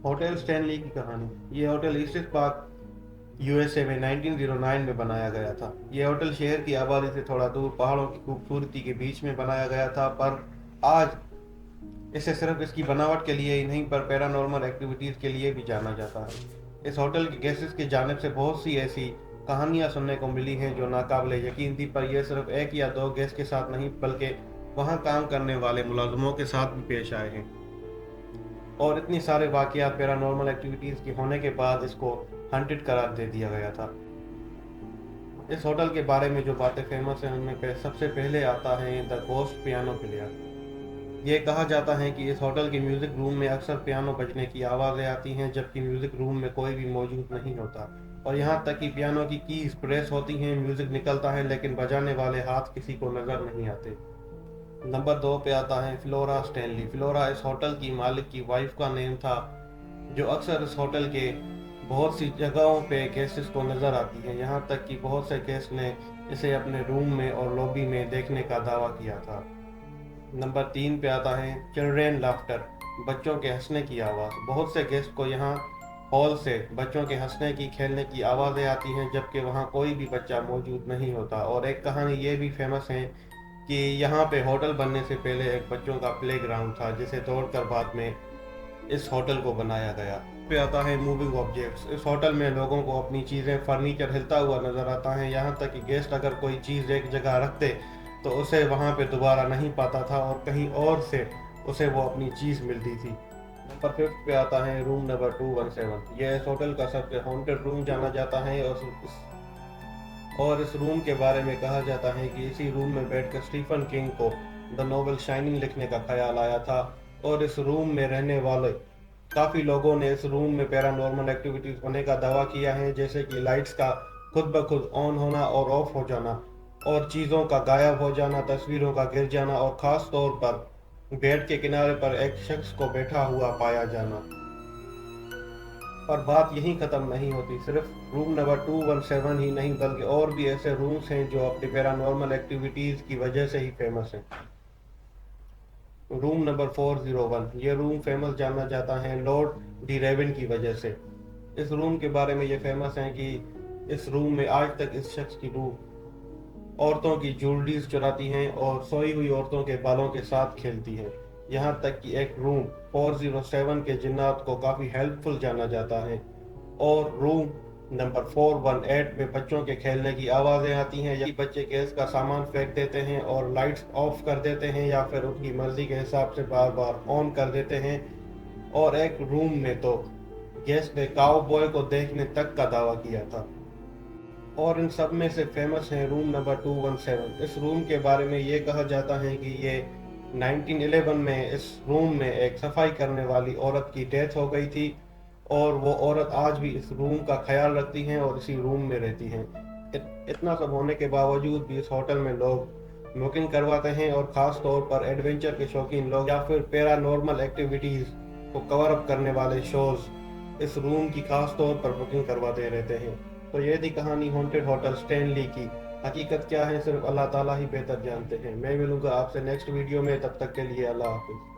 Hotel Stanley की कहानी। ये होटल ईस्टर पार्क यूएसए में 1909 में बनाया गया था। ये होटल शहर की आबादी से थोड़ा दूर पहाड़ों की खूबसूरती के बीच में बनाया गया था, पर आज इसे सिर्फ इसकी बनावट के लिए ही नहीं पर पैरानॉर्मल एक्टिविटीज़ के लिए भी जाना जाता है। इस होटल के गेस्ट्स की जानिब से बहुत सी ऐसी कहानियां सुनने को मिली हैं जो नाकाबिले यकीन थी, पर यह सिर्फ एक या दो गेस्ट के साथ नहीं बल्कि वहां काम करने वाले मुलाजमों के साथ भी पेश आए हैं। और इतनी सारे वाकयात पैरानॉर्मल एक्टिविटीज़ के होने के बाद इसको हंटेड करार दे दिया गया था। इस होटल के बारे में जो बातें फेमस हैं उनमें सबसे पहले आता है द गोस्ट पियानो प्लेयर। ये कहा जाता है कि इस होटल के म्यूज़िक रूम में अक्सर पियानो बजने की आवाज़ें आती हैं जबकि म्यूज़िक रूम में कोई भी मौजूद नहीं होता, और यहाँ तक कि पियानो की कीज प्रेस होती हैं, म्यूज़िक निकलता है, लेकिन बजाने वाले हाथ किसी को नज़र नहीं आते। नंबर 2 पे आता है फ्लोरा स्टैनली। फ्लोरा इस होटल की मालिक की वाइफ का नेम था, जो अक्सर इस होटल के बहुत सी जगहों पे गेस्ट्स को नज़र आती है। यहाँ तक कि बहुत से गेस्ट ने इसे अपने रूम में और लॉबी में देखने का दावा किया था। नंबर 3 पे आता है चिल्ड्रेन लाफ्टर, बच्चों के हंसने की आवाज़। बहुत से गेस्ट को यहाँ हॉल से बच्चों के हंसने की खेलने की आवाज़ें आती हैं जबकि वहाँ कोई भी बच्चा मौजूद नहीं होता। और एक कहानी ये भी फेमस है कि यहाँ पे होटल बनने से पहले एक बच्चों का प्ले ग्राउंड था जिसे तोड़कर बाद में इस होटल को बनाया गया। पे आता है मूविंग ऑब्जेक्ट्स। इस होटल में लोगों को अपनी चीज़ें, फर्नीचर हिलता हुआ नजर आता है। यहाँ तक कि गेस्ट अगर कोई चीज़ एक जगह रखते तो उसे वहाँ पे दोबारा नहीं पाता था और कहीं और से उसे वो अपनी चीज़ मिलती थी। नंबर 5 पे आता है रूम नंबर 217। यह इस होटल का सबसे हॉन्टेड रूम जाना जाता है, और इस रूम के बारे में कहा जाता है कि इसी रूम में बैठकर स्टीफन किंग को द नोवेल शाइनिंग लिखने का ख्याल आया था। और इस रूम में रहने वाले काफ़ी लोगों ने इस रूम में पैरानॉर्मल एक्टिविटीज़ होने का दावा किया है, जैसे कि लाइट्स का खुद ब खुद ऑन होना और ऑफ हो जाना, और चीज़ों का गायब हो जाना, तस्वीरों का गिर जाना, और ख़ास तौर पर बेड के किनारे पर एक शख्स को बैठा हुआ पाया जाना। और बात यहीं ख़त्म नहीं होती। सिर्फ रूम नंबर 217 ही नहीं बल्कि और भी ऐसे रूम्स हैं जो अपनी पैरानॉर्मल एक्टिविटीज़ की वजह से ही फेमस हैं। रूम नंबर 401, ये रूम फेमस जाना जाता है लॉर्ड डी रेवन की वजह से। इस रूम के बारे में ये फेमस है कि इस रूम में आज तक इस शख्स की रूह औरतों की ज्वेलरीज चुराती हैं और सोई हुई औरतों के बालों के साथ खेलती हैं। यहाँ तक कि एक रूम 407 के जिन्नात को काफ़ी हेल्पफुल जाना जाता है। और रूम नंबर 418 में बच्चों के खेलने की आवाज़ें आती हैं, या बच्चे गैस का सामान फेंक देते हैं और लाइट्स ऑफ कर देते हैं या फिर उनकी मर्जी के हिसाब से बार बार ऑन कर देते हैं। और एक रूम में तो गेस्ट ने काउबॉय को देखने तक का दावा किया था। और इन सब में से फेमस है रूम नंबर 217। इस रूम के बारे में ये कहा जाता है कि ये 1911 में इस रूम में एक सफाई करने वाली औरत की डेथ हो गई थी, और वो औरत आज भी इस रूम का ख्याल रखती हैं और इसी रूम में रहती हैं। इतना सब होने के बावजूद भी इस होटल में लोग बुकिंग करवाते हैं, और ख़ास तौर पर एडवेंचर के शौकीन लोग या फिर पैरानॉर्मल एक्टिविटीज़ को कवर अप करने वाले शोज़ इस रूम की खास तौर पर बुकिंग करवाते रहते हैं। तो ये थी कहानी हॉन्टेड होटल स्टैनली की। हकीकत क्या है सिर्फ अल्लाह ताला ही बेहतर जानते हैं। मैं मिलूंगा आपसे नेक्स्ट वीडियो में, तब तक के लिए अल्लाह हाफिज़।